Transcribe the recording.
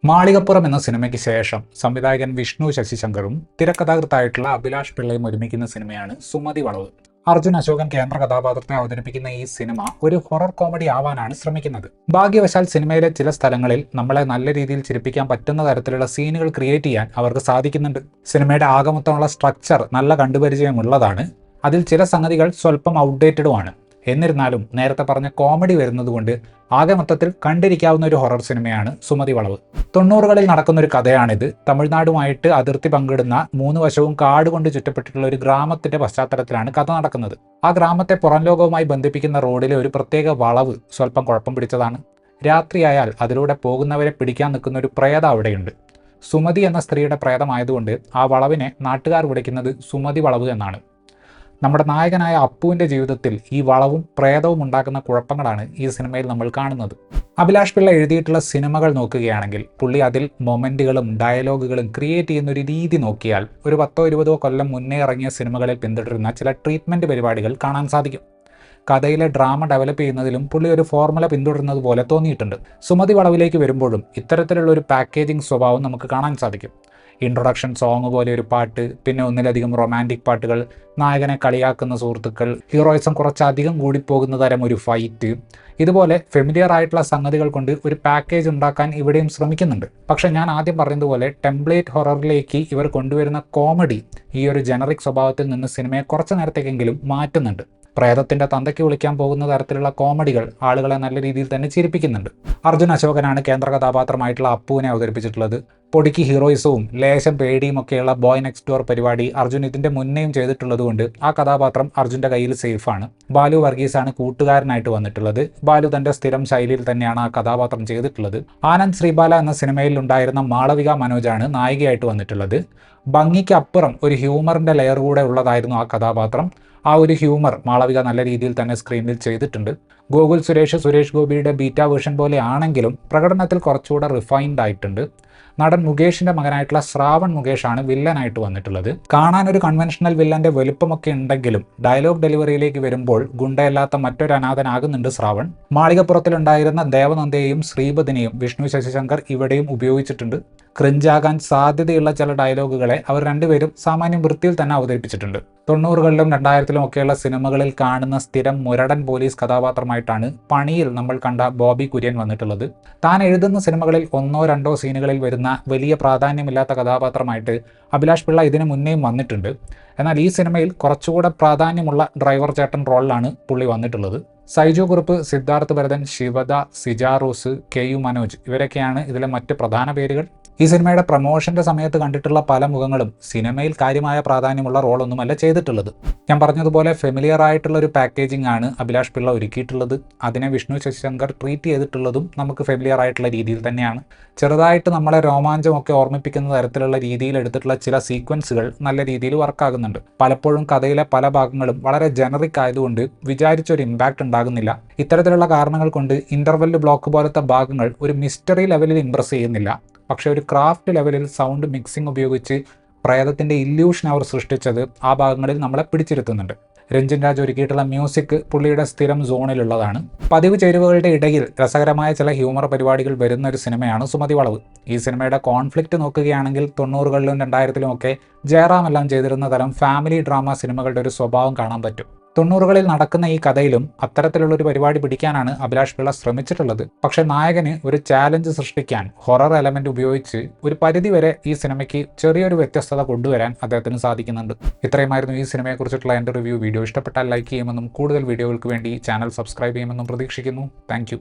മാളികപ്പുറം എന്ന സിനിമയ്ക്ക് ശേഷം സംവിധായകൻ വിഷ്ണു ശശിശങ്കറും തിരക്കഥാകൃത്തായിട്ടുള്ള അഭിലാഷ് പിള്ളയും ഒരുമിക്കുന്ന സിനിമയാണ് സുമതി വളവ്. അർജുൻ അശോകൻ കേന്ദ്ര കഥാപാത്രത്തെ അവതരിപ്പിക്കുന്ന ഈ സിനിമ ഒരു ഹൊറർ കോമഡി ആവാനാണ് ശ്രമിക്കുന്നത്. ഭാഗ്യവശാൽ സിനിമയിലെ ചില സ്ഥലങ്ങളിൽ നമ്മളെ നല്ല രീതിയിൽ ചിരിപ്പിക്കാൻ പറ്റുന്ന തരത്തിലുള്ള സീനുകൾ ക്രിയേറ്റ് ചെയ്യാൻ അവർക്ക് സാധിക്കുന്നുണ്ട്. സിനിമയുടെ ആകമൊത്തമുള്ള സ്ട്രക്ചർ നല്ല കണ്ടുപരിചയമുള്ളതാണ്. അതിൽ ചില സംഗതികൾ സ്വല്പം ഔട്ട്ഡേറ്റഡുമാണ്. എന്നിരുന്നാലും നേരത്തെ പറഞ്ഞ കോമഡി വരുന്നതുകൊണ്ട് ആകെ മൊത്തത്തിൽ കണ്ടിരിക്കാവുന്ന ഒരു ഹൊറർ സിനിമയാണ് സുമതി വളവ്. 90കളിൽ നടക്കുന്ന ഒരു കഥയാണിത്. തമിഴ്നാടുമായിട്ട് അതിർത്തി പങ്കിടുന്ന 3 വശവും കാട് കൊണ്ട് ചുറ്റപ്പെട്ടിട്ടുള്ള ഒരു ഗ്രാമത്തിന്റെ പശ്ചാത്തലത്തിലാണ് കഥ നടക്കുന്നത്. ആ ഗ്രാമത്തെ പുറം ലോകവുമായി ബന്ധിപ്പിക്കുന്ന റോഡിലെ ഒരു പ്രത്യേക വളവ് സ്വല്പം കുഴപ്പം പിടിച്ചതാണ്. രാത്രിയായാൽ അതിലൂടെ പോകുന്നവരെ പിടിക്കാൻ നിൽക്കുന്ന ഒരു പ്രേതം അവിടെയുണ്ട്. സുമതി എന്ന സ്ത്രീയുടെ പ്രേതമായതുകൊണ്ട് ആ വളവിനെ നാട്ടുകാർ വിളിക്കുന്നത് സുമതി വളവ് എന്നാണ്. നമ്മുടെ നായകനായ അപ്പുവിൻ്റെ ജീവിതത്തിൽ ഈ വളവും പ്രേതവും ഉണ്ടാക്കുന്ന കുഴപ്പങ്ങളാണ് ഈ സിനിമയിൽ നമ്മൾ കാണുന്നത്. അഭിലാഷ് പിള്ള എഴുതിയിട്ടുള്ള സിനിമകൾ നോക്കുകയാണെങ്കിൽ പുള്ളി അതിൽ മൊമെൻറ്റുകളും ഡയലോഗുകളും ക്രിയേറ്റ് ചെയ്യുന്ന ഒരു രീതി നോക്കിയാൽ ഒരു 10-20 കൊല്ലം മുന്നേ ഇറങ്ങിയ സിനിമകളിൽ പിന്തുടരുന്ന ചില ട്രീറ്റ്മെൻറ്റ് പരിപാടികൾ കാണാൻ സാധിക്കും. കഥയിലെ ഡ്രാമ ഡെവലപ്പ് ചെയ്യുന്നതിലും പുള്ളി ഒരു ഫോർമുല പിന്തുടരുന്നത് പോലെ തോന്നിയിട്ടുണ്ട്. സുമതി വളവിലേക്ക് വരുമ്പോഴും ഇത്തരത്തിലുള്ള ഒരു പാക്കേജിംഗ് സ്വഭാവം നമുക്ക് കാണാൻ സാധിക്കും. ഇൻട്രൊഡക്ഷൻ സോങ് പോലെ ഒരു പാട്ട്, പിന്നെ ഒന്നിലധികം റൊമാൻറ്റിക് പാട്ടുകൾ, നായകനെ കളിയാക്കുന്ന സുഹൃത്തുക്കൾ, ഹീറോയിസം കുറച്ചധികം കൂടിപ്പോകുന്ന തരം ഒരു ഫൈറ്റ്, ഇതുപോലെ ഫെമിലിയർ ആയിട്ടുള്ള സംഗതികൾ കൊണ്ട് ഒരു പാക്കേജ് ഉണ്ടാക്കാൻ ഇവിടെയും ശ്രമിക്കുന്നുണ്ട്. പക്ഷേ ഞാൻ ആദ്യം പറഞ്ഞതുപോലെ ടെംപ്ലേറ്റ് ഹൊററിലേക്ക് ഇവർ കൊണ്ടുവരുന്ന കോമഡി ഈ ഒരു ജനറിക് സ്വഭാവത്തിൽ നിന്ന് സിനിമയെ കുറച്ച് നേരത്തേക്കെങ്കിലും മാറ്റുന്നുണ്ട്. പ്രേതത്തിന്റെ തന്തയ്ക്ക് വിളിക്കാൻ പോകുന്ന തരത്തിലുള്ള കോമഡികൾ ആളുകളെ നല്ല രീതിയിൽ തന്നെ ചിരിപ്പിക്കുന്നുണ്ട്. അർജുൻ അശോകനാണ് കേന്ദ്ര കഥാപാത്രമായിട്ടുള്ള അപ്പുവിനെ അവതരിപ്പിച്ചിട്ടുള്ളത്. പൊടിക്ക് ഹീറോയിസവും ലേശം പേടിയും ഒക്കെയുള്ള ബോയ് നെക്സ്റ്റ് ഡോർ പരിപാടി അർജുൻ ഇതിന്റെ മുന്നേയും ചെയ്തിട്ടുള്ളതുകൊണ്ട് ആ കഥാപാത്രം അർജുന്റെ കയ്യിൽ സേഫാണ്. ബാലു വർഗീസാണ് കൂട്ടുകാരനായിട്ട് വന്നിട്ടുള്ളത്. ബാലു തന്റെ സ്ഥിരം ശൈലിയിൽ തന്നെയാണ് ആ കഥാപാത്രം ചെയ്തിട്ടുള്ളത്. ആനന്ദ് ശ്രീബാല എന്ന സിനിമയിൽ ഉണ്ടായിരുന്ന മാളവിക മനോജാണ് നായികയായിട്ട് വന്നിട്ടുള്ളത്. ഭംഗിക്ക് അപ്പുറം ഒരു ഹ്യൂമറിന്റെ ലെയർ കൂടെ ഉള്ളതായിരുന്നു ആ കഥാപാത്രം. ആ ഒരു ഹ്യൂമർ മാളവിക നല്ല രീതിയിൽ തന്നെ സ്ക്രീനിൽ ചെയ്തിട്ടുണ്ട്. ഗോകുൽ സുരേഷ് ഗോപിയുടെ ബീറ്റ വേർഷൻ പോലെ ആണെങ്കിലും പ്രകടനത്തിൽ കുറച്ചുകൂടെ റിഫൈൻഡ് ആയിട്ടുണ്ട്. നടൻ മുകേഷിന്റെ മകനായിട്ടുള്ള ശ്രാവൺ മുകേഷാണ് വില്ലനായിട്ട് വന്നിട്ടുള്ളത്. കാണാൻ ഒരു കൺവെൻഷണൽ വില്ലന്റെ വലുപ്പമൊക്കെ ഉണ്ടെങ്കിലും ഡയലോഗ് ഡെലിവറിയിലേക്ക് വരുമ്പോൾ ഗുണ്ടയല്ലാത്ത മറ്റൊരു അനാഥനാകുന്നുണ്ട് ശ്രാവൺ. മാളികപ്പുറത്തിലുണ്ടായിരുന്ന ദേവനന്ദയെയും ശ്രീപദിനെയും വിഷ്ണു ശശിശങ്കർ ഇവിടെയും ഉപയോഗിച്ചിട്ടുണ്ട്. ക്രിഞ്ചാകാൻ സാധ്യതയുള്ള ചില ഡയലോഗുകളെ അവർ രണ്ടുപേരും സാമാന്യം വൃത്തിയിൽ തന്നെ അവതരിപ്പിച്ചിട്ടുണ്ട്. 90കളിലും 2000-ലും ഒക്കെയുള്ള സിനിമകളിൽ കാണുന്ന സ്ഥിരം മുരടൻ പോലീസ് കഥാപാത്രമായിട്ടാണ് പണിയിൽ നമ്മൾ കണ്ട ബോബി കുര്യൻ വന്നിട്ടുള്ളത്. താൻ എഴുതുന്ന സിനിമകളിൽ 1-2 സീനുകളിൽ വരുന്ന വലിയ പ്രാധാന്യമില്ലാത്ത കഥാപാത്രമായിട്ട് അഭിലാഷ് പിള്ള ഇതിനു മുന്നേയും വന്നിട്ടുണ്ട്. എന്നാൽ ഈ സിനിമയിൽ കുറച്ചുകൂടെ പ്രാധാന്യമുള്ള ഡ്രൈവർ ചേട്ടൻ റോളിലാണ് പുള്ളി വന്നിട്ടുള്ളത്. സൈജു കുറുപ്പ്, സിദ്ധാർത്ഥ് ഭരതൻ, ശിവദ, സിജാറോസ്, കെ.യു. മനോജ് ഇവരൊക്കെയാണ് ഇതിലെ മറ്റ് പ്രധാന പേരുകൾ. ഈ സിനിമയുടെ പ്രമോഷന്റെ സമയത്ത് കണ്ടിട്ടുള്ള പല മുഖങ്ങളും സിനിമയിൽ കാര്യമായ പ്രാധാന്യമുള്ള റോളൊന്നുമല്ല ചെയ്തിട്ടുള്ളത്. ഞാൻ പറഞ്ഞതുപോലെ ഫെമിലിയർ ആയിട്ടുള്ള ഒരു പാക്കേജിംഗ് ആണ് അഭിലാഷ് പിള്ള ഒരുക്കിയിട്ടുള്ളത്. അതിനെ വിഷ്ണു ശശിശങ്കർ ട്രീറ്റ് ചെയ്തിട്ടുള്ളതും നമുക്ക് ഫെമിലിയർ ആയിട്ടുള്ള രീതിയിൽ തന്നെയാണ്. ചെറുതായിട്ട് നമ്മളെ രോമാഞ്ചമൊക്കെ ഓർമ്മിപ്പിക്കുന്ന തരത്തിലുള്ള രീതിയിൽ എടുത്തിട്ടുള്ള ചില സീക്വൻസുകൾ നല്ല രീതിയിൽ വർക്കാകുന്നുണ്ട്. പലപ്പോഴും കഥയിലെ പല ഭാഗങ്ങളും വളരെ ജനറിക് ആയതുകൊണ്ട് വിചാരിച്ചൊരു ഇമ്പാക്റ്റ് ഉണ്ടാകുന്നില്ല. ഇത്തരത്തിലുള്ള കാരണങ്ങൾ കൊണ്ട് ഇന്റർവെൽ ബ്ലോക്ക് പോലത്തെ ഭാഗങ്ങൾ ഒരു മിസ്റ്ററി ലെവലിൽ ഇംപ്രസ് ചെയ്യുന്നില്ല. പക്ഷേ ഒരു ക്രാഫ്റ്റ് ലെവലിൽ സൗണ്ട് മിക്സിംഗ് ഉപയോഗിച്ച് പ്രേതത്തിൻ്റെ ഇല്യൂഷൻ അവർ സൃഷ്ടിച്ചത് ആ ഭാഗങ്ങളിൽ നമ്മളെ പിടിച്ചിരുത്തുന്നുണ്ട്. രഞ്ജിൻ രാജ് ഒരുക്കിയിട്ടുള്ള മ്യൂസിക് പുള്ളിയുടെ സ്ഥിരം സോണിലുള്ളതാണ്. പതിവ് ചേരുവകളുടെ ഇടയിൽ രസകരമായ ചില ഹ്യൂമർ പരിപാടികൾ വരുന്ന ഒരു സിനിമയാണ് സുമതി വളവ്. ഈ സിനിമയുടെ കോൺഫ്ലിക്റ്റ് നോക്കുകയാണെങ്കിൽ 90കളിലും 2000-ലും ഒക്കെ ജയറാം എല്ലാം ചെയ്തിരുന്ന തരം ഫാമിലി ഡ്രാമ സിനിമകളുടെ ഒരു സ്വഭാവം കാണാൻ പറ്റും. 90കളിൽ നടക്കുന്ന ഈ കഥയിലും അത്തരത്തിലുള്ളൊരു പരിപാടി പിടിക്കാനാണ് അഭിലാഷ് പിള്ള ശ്രമിച്ചിട്ടുള്ളത്. പക്ഷേ നായകന് ഒരു ചാലഞ്ച് സൃഷ്ടിക്കാൻ ഹൊറർ എലമെന്റ് ഉപയോഗിച്ച് ഒരു പരിധിവരെ ഈ സിനിമയ്ക്ക് ചെറിയൊരു വ്യത്യസ്തത കൊണ്ടുവരാൻ അദ്ദേഹത്തിന് സാധിക്കുന്നുണ്ട്. ഇത്രയുമായിരുന്നു ഈ സിനിമയെക്കുറിച്ചിട്ടുള്ള എൻ്റെ റിവ്യൂ. വീഡിയോ ഇഷ്ടപ്പെട്ടാൽ ലൈക്ക് ചെയ്യുമെന്നും കൂടുതൽ വീഡിയോകൾക്ക് വേണ്ടി ചാനൽ സബ്സ്ക്രൈബ് ചെയ്യുമെന്നും പ്രതീക്ഷിക്കുന്നു. താങ്ക്